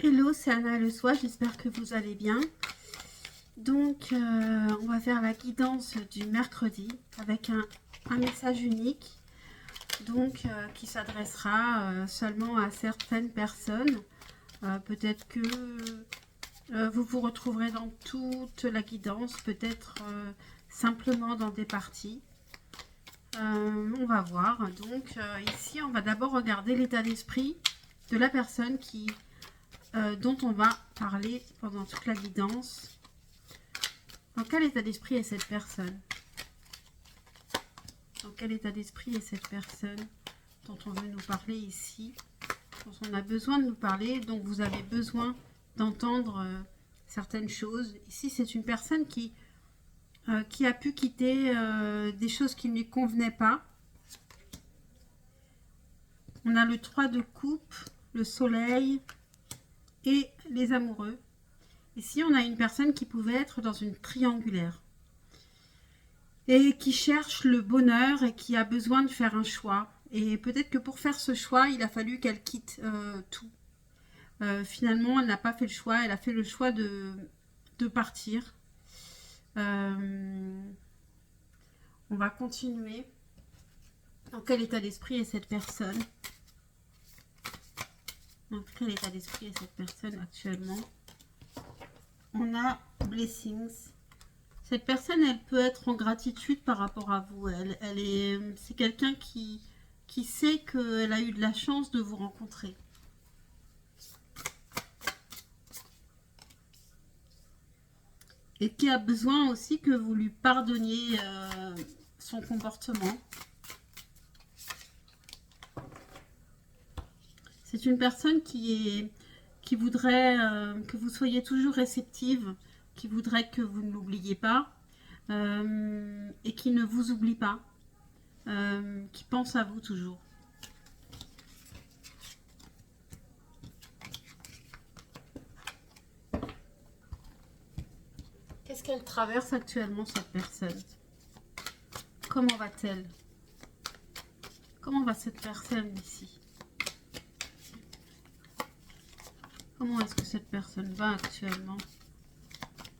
Hello, c'est Anna Le Soir, j'espère que vous allez bien. Donc, on va faire la guidance du mercredi avec un message unique, donc qui s'adressera seulement à certaines personnes. Peut-être que vous vous retrouverez dans toute la guidance, peut-être simplement dans des parties. On va voir. Donc, ici, on va d'abord regarder l'état d'esprit de la personne dont on va parler pendant toute la guidance. Dans quel état d'esprit est cette personne? Dans quel état d'esprit est cette personne dont on veut nous parler ici, dont on a besoin de nous parler, dont vous avez besoin d'entendre certaines choses? Ici, c'est une personne qui a pu quitter des choses qui ne lui convenaient pas. On a le 3 de coupe, le soleil et les amoureux. Ici, on a une personne qui pouvait être dans une triangulaire et qui cherche le bonheur et qui a besoin de faire un choix. Et peut-être que pour faire ce choix, il a fallu qu'elle quitte tout. Finalement, elle n'a pas fait le choix. Elle a fait le choix de partir. On va continuer. Dans quel état d'esprit est cette personne? Dans quel état d'esprit est cette personne actuellement? On a Blessings. Cette personne, elle peut être en gratitude par rapport à vous. C'est quelqu'un qui sait qu'elle a eu de la chance de vous rencontrer. Et qui a besoin aussi que vous lui pardonniez son comportement. C'est une personne qui voudrait que vous soyez toujours réceptive, qui voudrait que vous ne l'oubliez pas et qui ne vous oublie pas, qui pense à vous toujours. Qu'est-ce qu'elle traverse actuellement, cette personne? Comment va-t-elle? Comment va cette personne ici? Comment est-ce que cette personne va actuellement?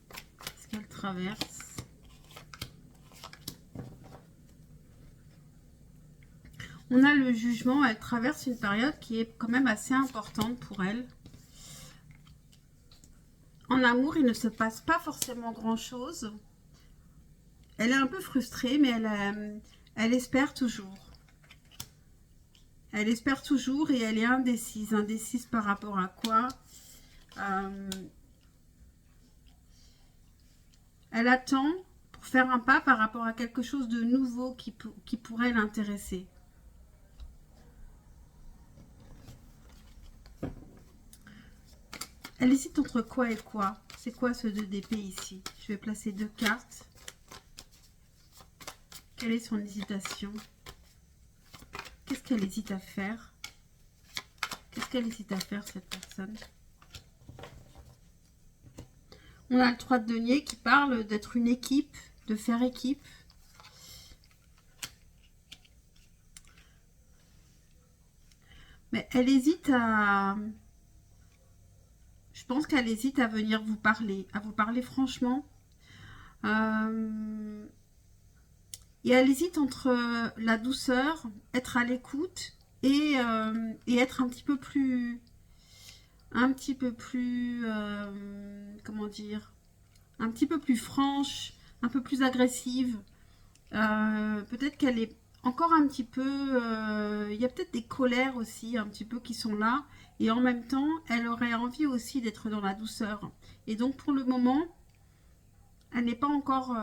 Qu'est-ce qu'elle traverse? On a le jugement. Elle traverse une période qui est quand même assez importante pour elle. En amour, il ne se passe pas forcément grand-chose. Elle est un peu frustrée, mais elle espère toujours. Elle espère toujours et elle est indécise. Indécise par rapport à quoi? Elle attend pour faire un pas par rapport à quelque chose de nouveau qui pourrait l'intéresser. Elle hésite entre quoi et quoi? C'est quoi ce 2 d'épée ici? Je vais placer 2 cartes. Quelle est son hésitation? Qu'est-ce qu'elle hésite à faire? Qu'est-ce qu'elle hésite à faire, cette personne? On a le 3 de denier qui parle d'être une équipe, de faire équipe. Mais elle hésite à... Je pense qu'elle hésite à venir vous parler franchement. Et elle hésite entre la douceur, être à l'écoute et être un petit peu plus... comment dire? Un petit peu plus franche, un peu plus agressive. Peut-être qu'elle est encore un petit peu... il y a peut-être des colères aussi, un petit peu, qui sont là. Et en même temps, elle aurait envie aussi d'être dans la douceur. Et donc, pour le moment, elle n'est pas encore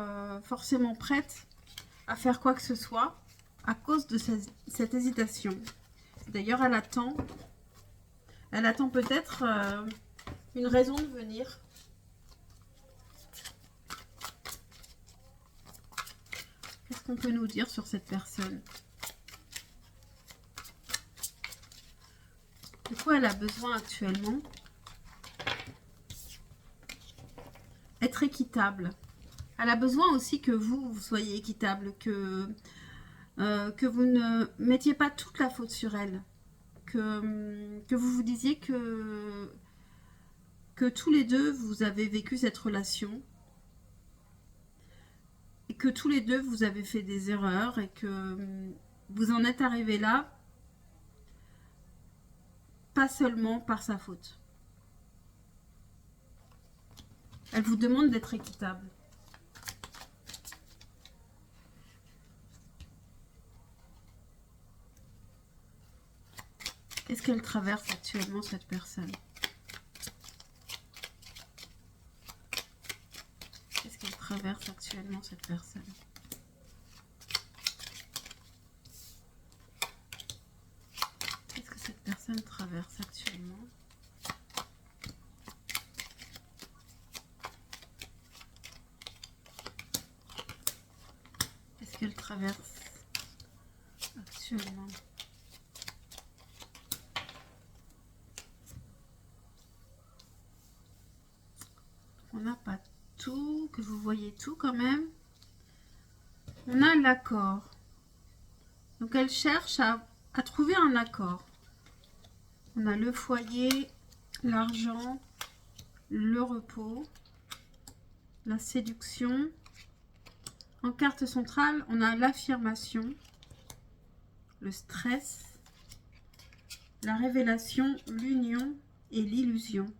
forcément prête à faire quoi que ce soit à cause de cette hésitation. D'ailleurs, elle attend peut-être une raison de venir. Qu'est-ce qu'on peut nous dire sur cette personne? De quoi elle a besoin actuellement? Être équitable. Elle a besoin aussi que vous soyez équitable, que vous ne mettiez pas toute la faute sur elle. Que vous vous disiez que que tous les deux, vous avez vécu cette relation et que tous les deux, vous avez fait des erreurs et que vous en êtes arrivé là, pas seulement par sa faute. Elle vous demande d'être équitable. Qu'est-ce qu'elle traverse actuellement, cette personne? Qu'est-ce qu'elle traverse actuellement, cette personne? Qu'est-ce que cette personne traverse actuellement? Qu'est-ce qu'elle traverse actuellement? On n'a pas tout, que vous voyez tout quand même. On a l'accord. Donc elle cherche à trouver un accord. On a le foyer, l'argent, le repos, la séduction. En carte centrale, on a l'affirmation, le stress, la révélation, l'union et l'illusion.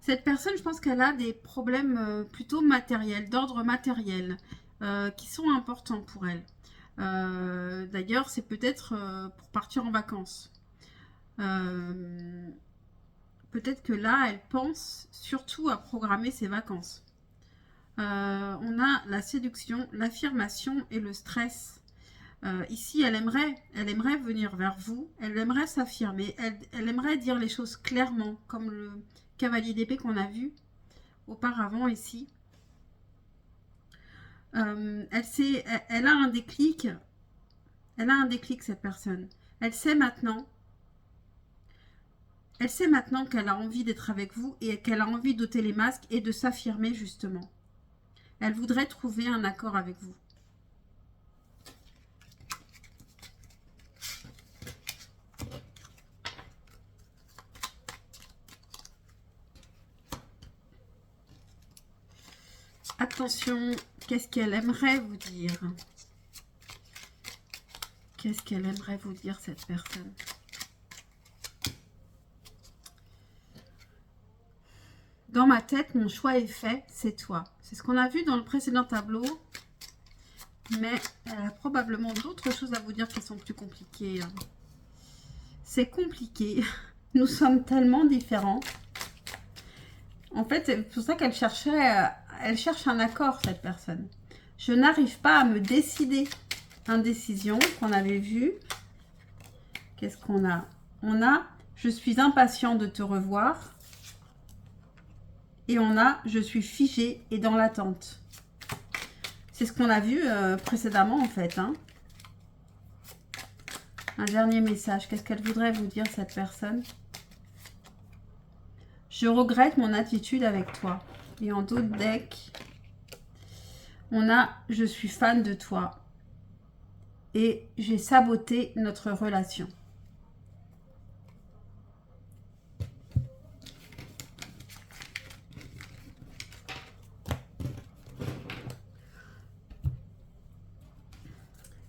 Cette personne, je pense qu'elle a des problèmes plutôt matériels, d'ordre matériel, qui sont importants pour elle. D'ailleurs, c'est peut-être pour partir en vacances. Peut-être que là, elle pense surtout à programmer ses vacances. On a la séduction, l'affirmation et le stress. Ici, elle aimerait venir vers vous, elle aimerait s'affirmer, elle aimerait dire les choses clairement, comme le cavalier d'épée qu'on a vu auparavant ici. Elle a un déclic. Elle a un déclic, cette personne. Elle sait maintenant qu'elle a envie d'être avec vous et qu'elle a envie d'ôter les masques et de s'affirmer justement. Elle voudrait trouver un accord avec vous. Attention, qu'est-ce qu'elle aimerait vous dire? Qu'est-ce qu'elle aimerait vous dire, cette personne? Dans ma tête, mon choix est fait, c'est toi. C'est ce qu'on a vu dans le précédent tableau. Mais elle a probablement d'autres choses à vous dire qui sont plus compliquées. C'est compliqué. Nous sommes tellement différents. En fait, c'est pour ça qu'elle cherche un accord, cette personne. Je n'arrive pas à me décider. Indécision qu'on avait vu. Qu'est-ce qu'on a? On a « Je suis impatient de te revoir ». Et on a « Je suis figé et dans l'attente ». C'est ce qu'on a vu précédemment, en fait. Hein. Un dernier message. Qu'est-ce qu'elle voudrait vous dire, cette personne? Je regrette mon attitude avec toi. Et en dos de deck, on a « Je suis fan de toi ». Et j'ai saboté notre relation.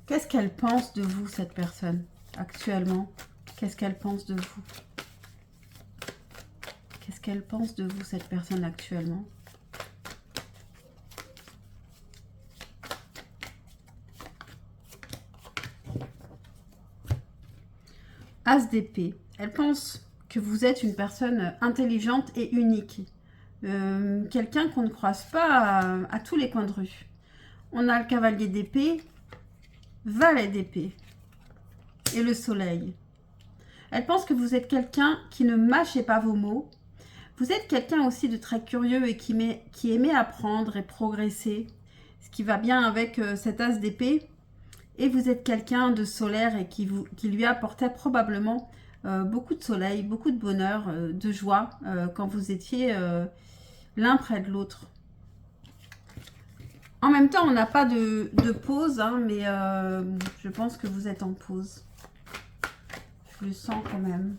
Qu'est-ce qu'elle pense de vous, cette personne, actuellement? Qu'est-ce qu'elle pense de vous? Qu'est-ce qu'elle pense de vous, cette personne, actuellement? As d'épée. Elle pense que vous êtes une personne intelligente et unique. Quelqu'un qu'on ne croise pas à tous les coins de rue. On a le cavalier d'épée, valet d'épée et le soleil. Elle pense que vous êtes quelqu'un qui ne mâchez pas vos mots. Vous êtes quelqu'un aussi de très curieux et qui aimait apprendre et progresser. Ce qui va bien avec cet as d'épée. Et vous êtes quelqu'un de solaire et qui lui apportait probablement beaucoup de soleil, beaucoup de bonheur, de joie quand vous étiez l'un près de l'autre. En même temps, on n'a pas de pause, hein, mais je pense que vous êtes en pause. Je le sens quand même.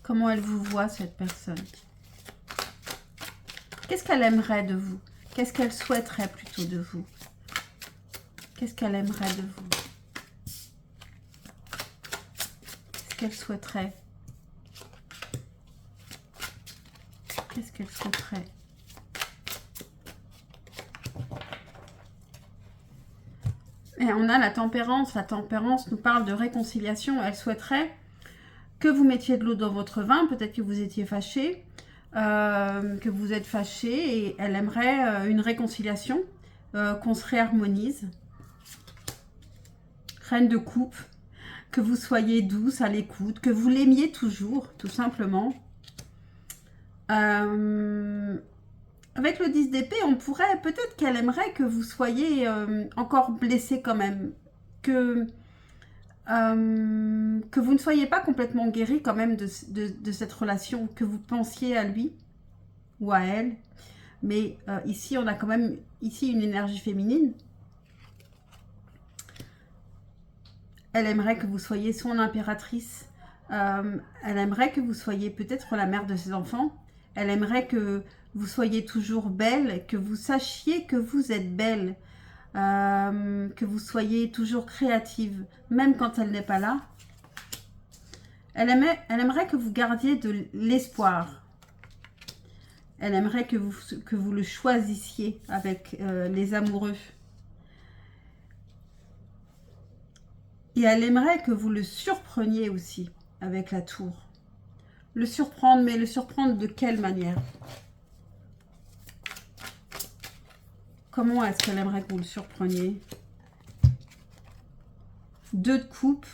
Comment elle vous voit, cette personne? Qu'est-ce qu'elle aimerait de vous? Qu'est-ce qu'elle souhaiterait plutôt de vous? Qu'est-ce qu'elle aimerait de vous? Qu'est-ce qu'elle souhaiterait? Qu'est-ce qu'elle souhaiterait? Et on a la tempérance. La tempérance nous parle de réconciliation. Elle souhaiterait que vous mettiez de l'eau dans votre vin. Peut-être que vous étiez fâché, que vous êtes fâché. Et elle aimerait une réconciliation, qu'on se réharmonise. Reine de coupe. Que vous soyez douce à l'écoute. Que vous l'aimiez toujours, tout simplement. Avec le 10 d'épée, on pourrait, peut-être qu'elle aimerait que vous soyez encore blessé quand même, que vous ne soyez pas complètement guéri quand même de cette relation, que vous pensiez à lui ou à elle. Mais ici, on a quand même ici une énergie féminine. Elle aimerait que vous soyez son impératrice. Elle aimerait que vous soyez peut-être la mère de ses enfants. Elle aimerait que vous soyez toujours belle, que vous sachiez que vous êtes belle, que vous soyez toujours créative, même quand elle n'est pas là. Elle aimerait que vous gardiez de l'espoir. Elle aimerait que vous le choisissiez avec les amoureux. Et elle aimerait que vous le surpreniez aussi avec la tour. Le surprendre, mais le surprendre de quelle manière? Comment est-ce qu'elle aimerait que vous le surpreniez? 2 de coupe,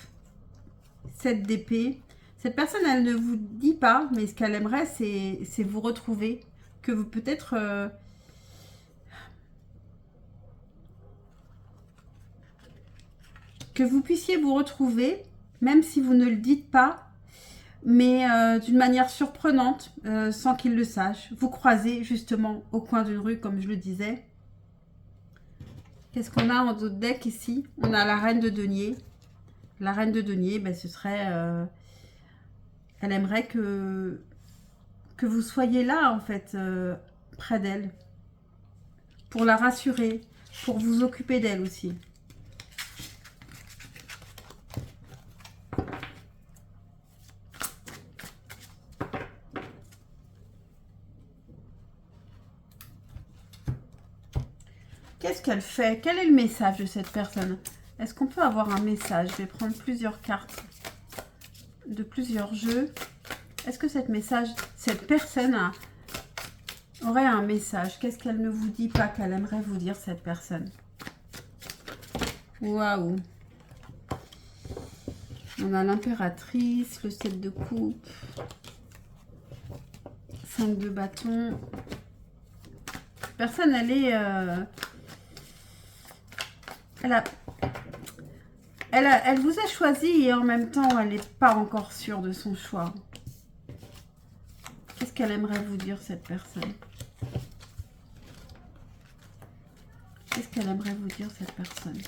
7 d'épée. Cette personne, elle ne vous dit pas, mais ce qu'elle aimerait, c'est vous retrouver. Que vous peut-être... que vous puissiez vous retrouver, même si vous ne le dites pas, mais d'une manière surprenante, sans qu'il le sache. Vous croisez justement au coin d'une rue, comme je le disais. Qu'est-ce qu'on a en d'autres deck ici? On a la reine de denier. La reine de denier, ben, ce serait... elle aimerait que vous soyez là, en fait, près d'elle. Pour la rassurer, pour vous occuper d'elle aussi. Qu'est-ce qu'elle fait? Quel est le message de cette personne? Est-ce qu'on peut avoir un message? Je vais prendre plusieurs cartes de plusieurs jeux. Est-ce que cette personne aurait un message? Qu'est-ce qu'elle ne vous dit pas qu'elle aimerait vous dire, cette personne? Waouh! On a l'impératrice, le 7 de coupe, 5 de bâton. Personne, elle est... Elle vous a choisi et en même temps, elle n'est pas encore sûre de son choix. Qu'est-ce qu'elle aimerait vous dire, cette personne? Qu'est-ce qu'elle aimerait vous dire, cette personne?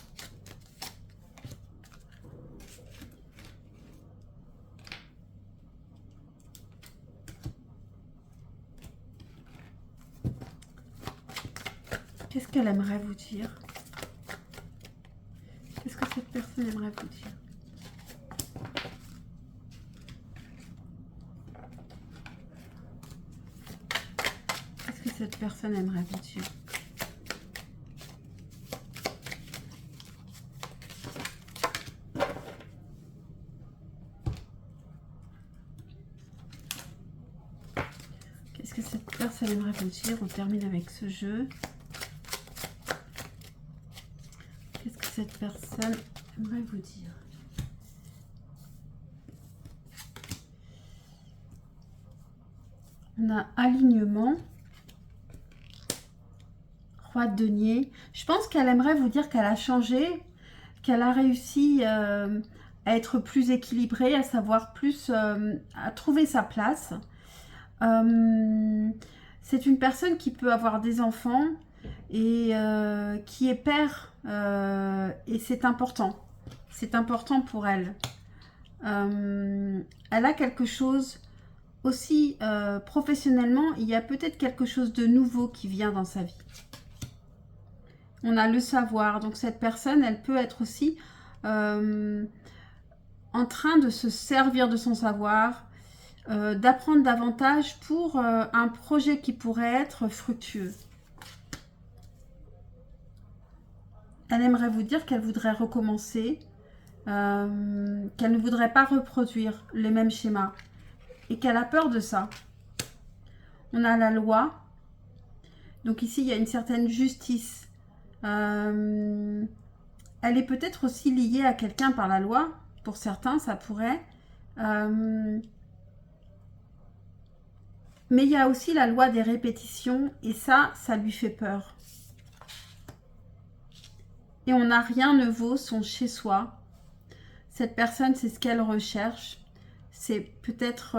Qu'est-ce qu'elle aimerait vous dire? Qu'est-ce que cette personne aimerait vous dire? Qu'est-ce que cette personne aimerait vous dire? Qu'est-ce que cette personne aimerait vous dire? On termine avec ce jeu. Qu'est-ce que cette personne aimerait vous dire? On a alignement. Roi de denier. Je pense qu'elle aimerait vous dire qu'elle a changé, qu'elle a réussi à être plus équilibrée, à savoir plus, à trouver sa place. C'est une personne qui peut avoir des enfants et qui est père et c'est important. C'est important pour elle. Elle a quelque chose aussi professionnellement, il y a peut-être quelque chose de nouveau qui vient dans sa vie. On a le savoir, donc cette personne, elle peut être aussi en train de se servir de son savoir, d'apprendre davantage pour un projet qui pourrait être fructueux. Elle aimerait vous dire qu'elle voudrait recommencer, qu'elle ne voudrait pas reproduire les mêmes schémas et qu'elle a peur de ça. On a la loi. Donc ici, il y a une certaine justice. Elle est peut-être aussi liée à quelqu'un par la loi. Pour certains, ça pourrait. Mais il y a aussi la loi des répétitions. Et ça lui fait peur. Et on n'a rien ne vaut son chez-soi. Cette personne, c'est ce qu'elle recherche. C'est peut-être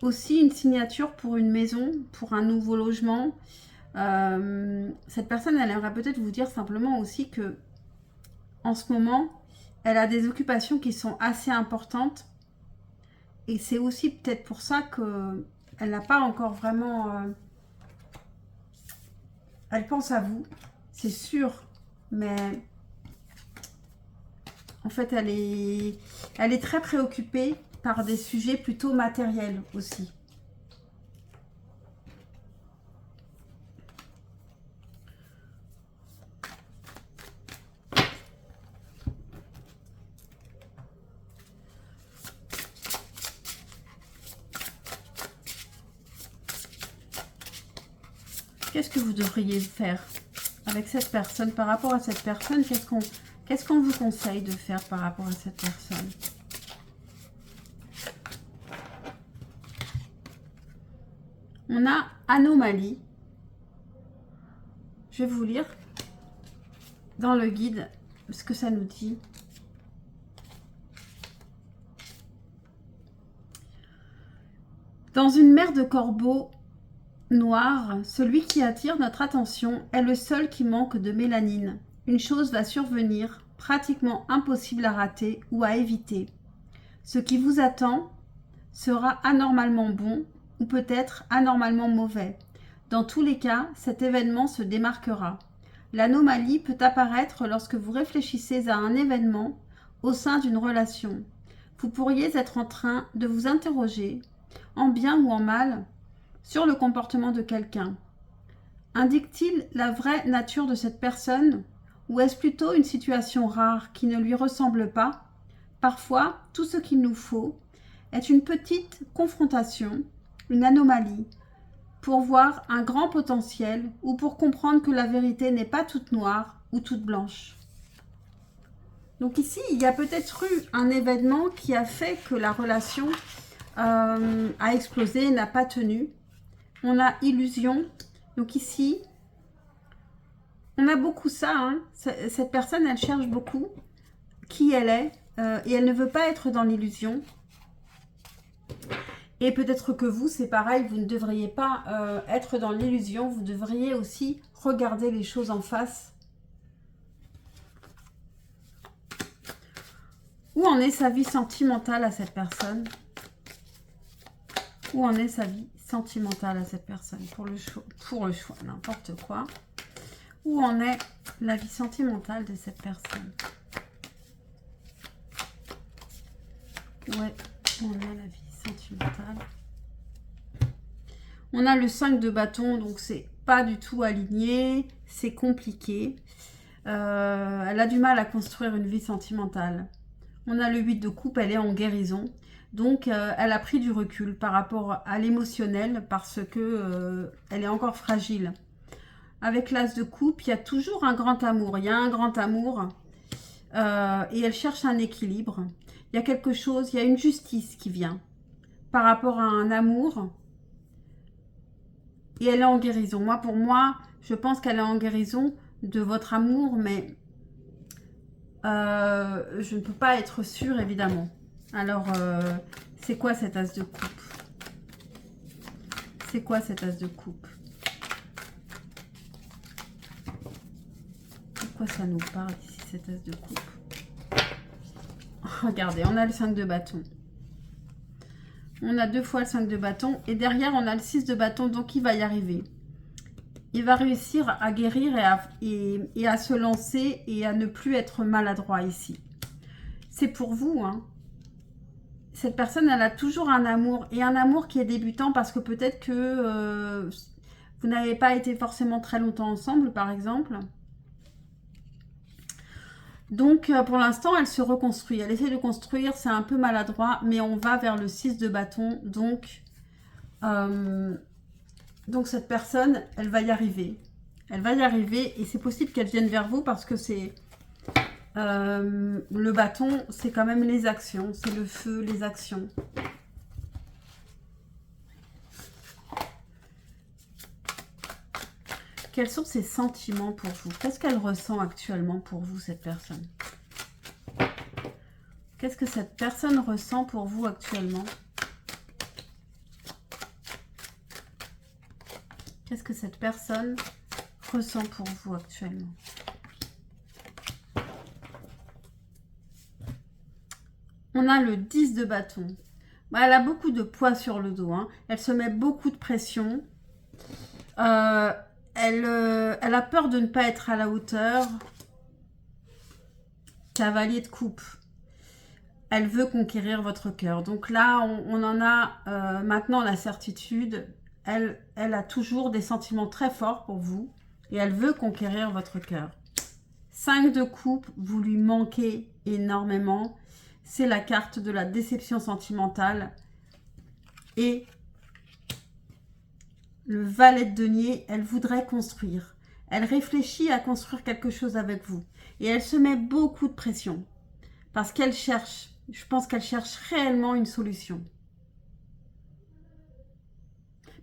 aussi une signature pour une maison, pour un nouveau logement. Cette personne, elle aimerait peut-être vous dire simplement aussi que en ce moment, elle a des occupations qui sont assez importantes. Et c'est aussi peut-être pour ça qu'elle n'a pas encore vraiment... Elle pense à vous, c'est sûr. Mais en fait, elle est très préoccupée par des sujets plutôt matériels aussi. Qu'est-ce que vous devriez faire avec cette personne, par rapport à cette personne? Qu'est-ce qu'on vous conseille de faire par rapport à cette personne? On a anomalie. Je vais vous lire dans le guide ce que ça nous dit. Dans une mer de corbeaux noirs, celui qui attire notre attention est le seul qui manque de mélanine. Une chose va survenir, pratiquement impossible à rater ou à éviter. Ce qui vous attend sera anormalement bon ou peut-être anormalement mauvais. Dans tous les cas, cet événement se démarquera. L'anomalie peut apparaître lorsque vous réfléchissez à un événement au sein d'une relation. Vous pourriez être en train de vous interroger, en bien ou en mal, sur le comportement de quelqu'un. Indique-t-il la vraie nature de cette personne ou est-ce plutôt une situation rare qui ne lui ressemble pas? Parfois, tout ce qu'il nous faut est une petite confrontation, une anomalie, pour voir un grand potentiel ou pour comprendre que la vérité n'est pas toute noire ou toute blanche. Donc ici, il y a peut-être eu un événement qui a fait que la relation a explosé, n'a pas tenu. On a illusion. Donc ici, on a beaucoup ça. Hein. Cette personne, elle cherche beaucoup qui elle est et elle ne veut pas être dans l'illusion. Et peut-être que vous, c'est pareil, vous ne devriez pas être dans l'illusion. Vous devriez aussi regarder les choses en face. Où en est sa vie sentimentale à cette personne? Où en est sa vie sentimentale à cette personne? Pour le choix, n'importe quoi. Où en est la vie sentimentale de cette personne? Ouais, où en est la vie sentimentale? On a le 5 de bâton, donc c'est pas du tout aligné, c'est compliqué. Elle a du mal à construire une vie sentimentale. On a le 8 de coupe, elle est en guérison. Donc, elle a pris du recul par rapport à l'émotionnel parce que elle est encore fragile. Avec l'as de coupe, il y a toujours un grand amour. Il y a un grand amour et elle cherche un équilibre. Il y a quelque chose, il y a une justice qui vient par rapport à un amour. Et elle est en guérison. Pour moi, je pense qu'elle est en guérison de votre amour, mais je ne peux pas être sûre, évidemment. Alors, c'est quoi cet as de coupe? C'est quoi cet as de coupe? Pourquoi ça nous parle ici, cet as de coupe? Regardez, on a le 5 de bâton. On a 2 fois le 5 de bâton. Et derrière, on a le 6 de bâton. Donc, il va y arriver. Il va réussir à guérir et à se lancer et à ne plus être maladroit ici. C'est pour vous, hein. Cette personne, elle a toujours un amour. Et un amour qui est débutant parce que peut-être que vous n'avez pas été forcément très longtemps ensemble, par exemple. Donc, pour l'instant, elle se reconstruit. Elle essaie de construire, c'est un peu maladroit, mais on va vers le 6 de bâton. Donc cette personne, elle va y arriver. Elle va y arriver et c'est possible qu'elle vienne vers vous parce que c'est... le bâton, c'est quand même les actions. C'est le feu, les actions. Quels sont ses sentiments pour vous? Qu'est-ce qu'elle ressent actuellement pour vous, cette personne? Qu'est-ce que cette personne ressent pour vous actuellement? Qu'est-ce que cette personne ressent pour vous actuellement? On a le 10 de bâton. Elle a beaucoup de poids sur le dos. Hein. Elle se met beaucoup de pression. Elle a peur de ne pas être à la hauteur. Cavalier de coupe. Elle veut conquérir votre cœur. Donc là, on en a maintenant la certitude. Elle a toujours des sentiments très forts pour vous. Et elle veut conquérir votre cœur. 5 de coupe, vous lui manquez énormément. C'est la carte de la déception sentimentale. Et le valet de denier, elle voudrait construire. Elle réfléchit à construire quelque chose avec vous. Et elle se met beaucoup de pression. Parce qu'elle cherche, je pense qu'elle cherche réellement une solution.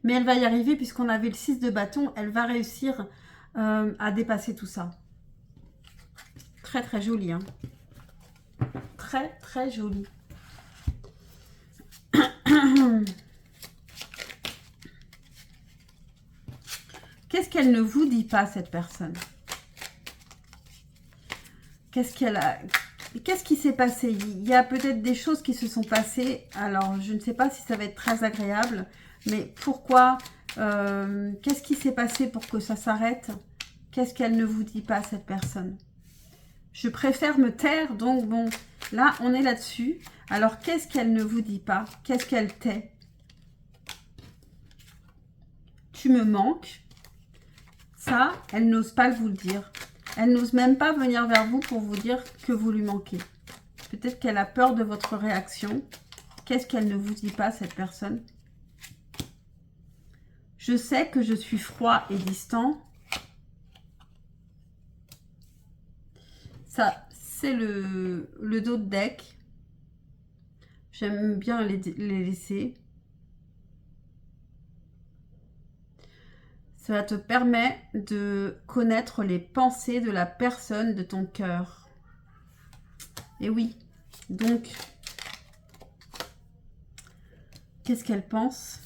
Mais elle va y arriver puisqu'on avait le 6 de bâton. Elle va réussir à dépasser tout ça. Très très joli. Hein. Très très joli. Qu'est-ce qu'elle ne vous dit pas, cette personne? Qu'est-ce qu'elle a... Qu'est-ce qui s'est passé? Il y a peut-être des choses qui se sont passées. Alors, je ne sais pas si ça va être très agréable. Mais pourquoi? Qu'est-ce qui s'est passé pour que ça s'arrête? Qu'est-ce qu'elle ne vous dit pas, cette personne? Je préfère me taire. Donc, bon, là, on est là-dessus. Alors, qu'est-ce qu'elle ne vous dit pas? Qu'est-ce qu'elle tait? Tu me manques. Ça, elle n'ose pas vous le dire. Elle n'ose même pas venir vers vous pour vous dire que vous lui manquez. Peut-être qu'elle a peur de votre réaction. Qu'est-ce qu'elle ne vous dit pas, cette personne? Je sais que je suis froid et distant. Ça, c'est le dos de deck. J'aime bien les laisser. Cela te permet de connaître les pensées de la personne de ton cœur. Et oui, donc, qu'est-ce qu'elle pense?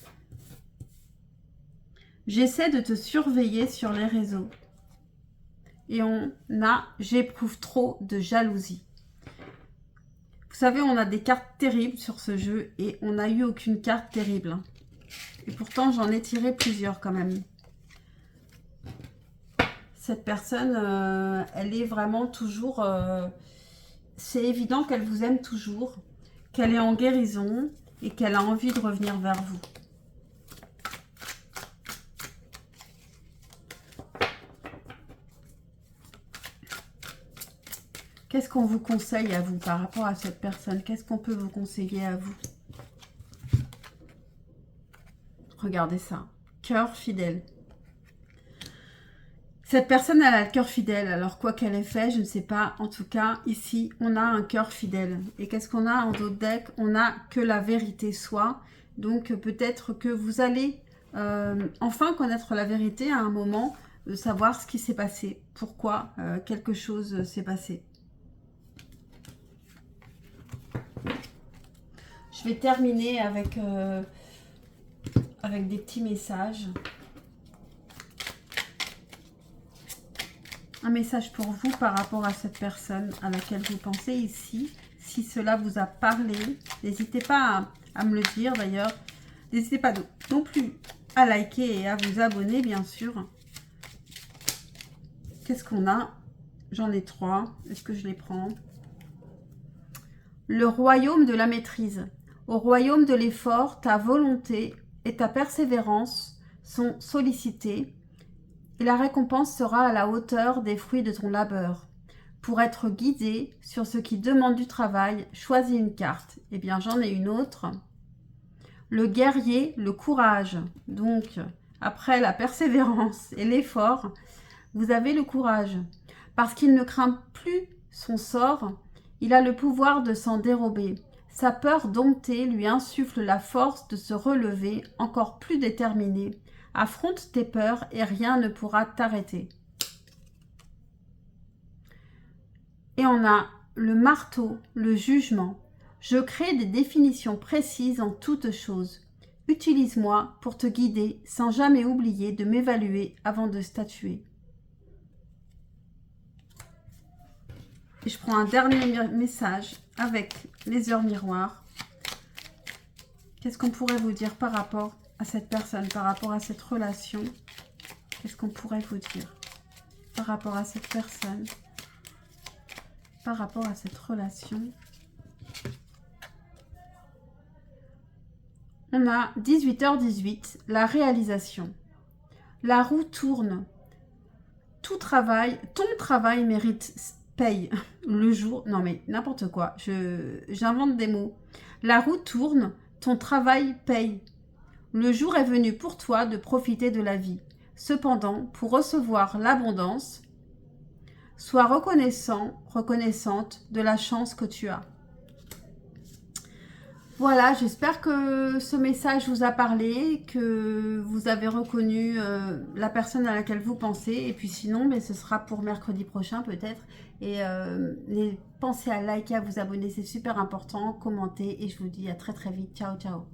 J'essaie de te surveiller sur les réseaux. Et j'éprouve trop de jalousie. Vous savez, on a des cartes terribles sur ce jeu et on n'a eu aucune carte terrible. Et pourtant, j'en ai tiré plusieurs quand même. Cette personne, elle est vraiment toujours... c'est évident qu'elle vous aime toujours, qu'elle est en guérison et qu'elle a envie de revenir vers vous. Qu'est-ce qu'on vous conseille à vous par rapport à cette personne? Qu'est-ce qu'on peut vous conseiller à vous? Regardez ça. Cœur fidèle. Cette personne, elle a le cœur fidèle. Alors, quoi qu'elle ait fait, je ne sais pas. En tout cas, ici, on a un cœur fidèle. Et qu'est-ce qu'on a en dos de deck? On a que la vérité soit. Donc, peut-être que vous allez enfin connaître la vérité à un moment, savoir ce qui s'est passé. Pourquoi quelque chose s'est passé. Je vais terminer avec des petits messages. Un message pour vous par rapport à cette personne à laquelle vous pensez ici. Si cela vous a parlé, n'hésitez pas à me le dire d'ailleurs. N'hésitez pas non plus à liker et à vous abonner, bien sûr. Qu'est-ce qu'on a? J'en ai 3. Est-ce que je les prends? Le royaume de la maîtrise. Au royaume de l'effort, ta volonté et ta persévérance sont sollicitées et la récompense sera à la hauteur des fruits de ton labeur. Pour être guidé sur ce qui demande du travail, choisis une carte. Eh bien, j'en ai une autre. Le guerrier, le courage. Donc, après la persévérance et l'effort, vous avez le courage. Parce qu'il ne craint plus son sort, il a le pouvoir de s'en dérober. Sa peur domptée lui insuffle la force de se relever encore plus déterminé. Affronte tes peurs et rien ne pourra t'arrêter. Et on a le marteau, le jugement. Je crée des définitions précises en toutes choses. Utilise-moi pour te guider sans jamais oublier de m'évaluer avant de statuer. Et je prends un dernier message avec les heures miroirs. Qu'est-ce qu'on pourrait vous dire par rapport à cette personne, par rapport à cette relation? Qu'est-ce qu'on pourrait vous dire par rapport à cette personne, par rapport à cette relation? On a 18h18, la réalisation. La roue tourne. Ton travail mérite paye. Le jour, non mais n'importe quoi, j'invente des mots. La roue tourne, ton travail paye. Le jour est venu pour toi de profiter de la vie. Cependant, pour recevoir l'abondance, sois reconnaissante de la chance que tu as. Voilà, j'espère que ce message vous a parlé, que vous avez reconnu la personne à laquelle vous pensez. Et puis sinon, mais ce sera pour mercredi prochain peut-être. Et pensez à liker, à vous abonner, c'est super important. Commentez et je vous dis à très très vite. Ciao, ciao.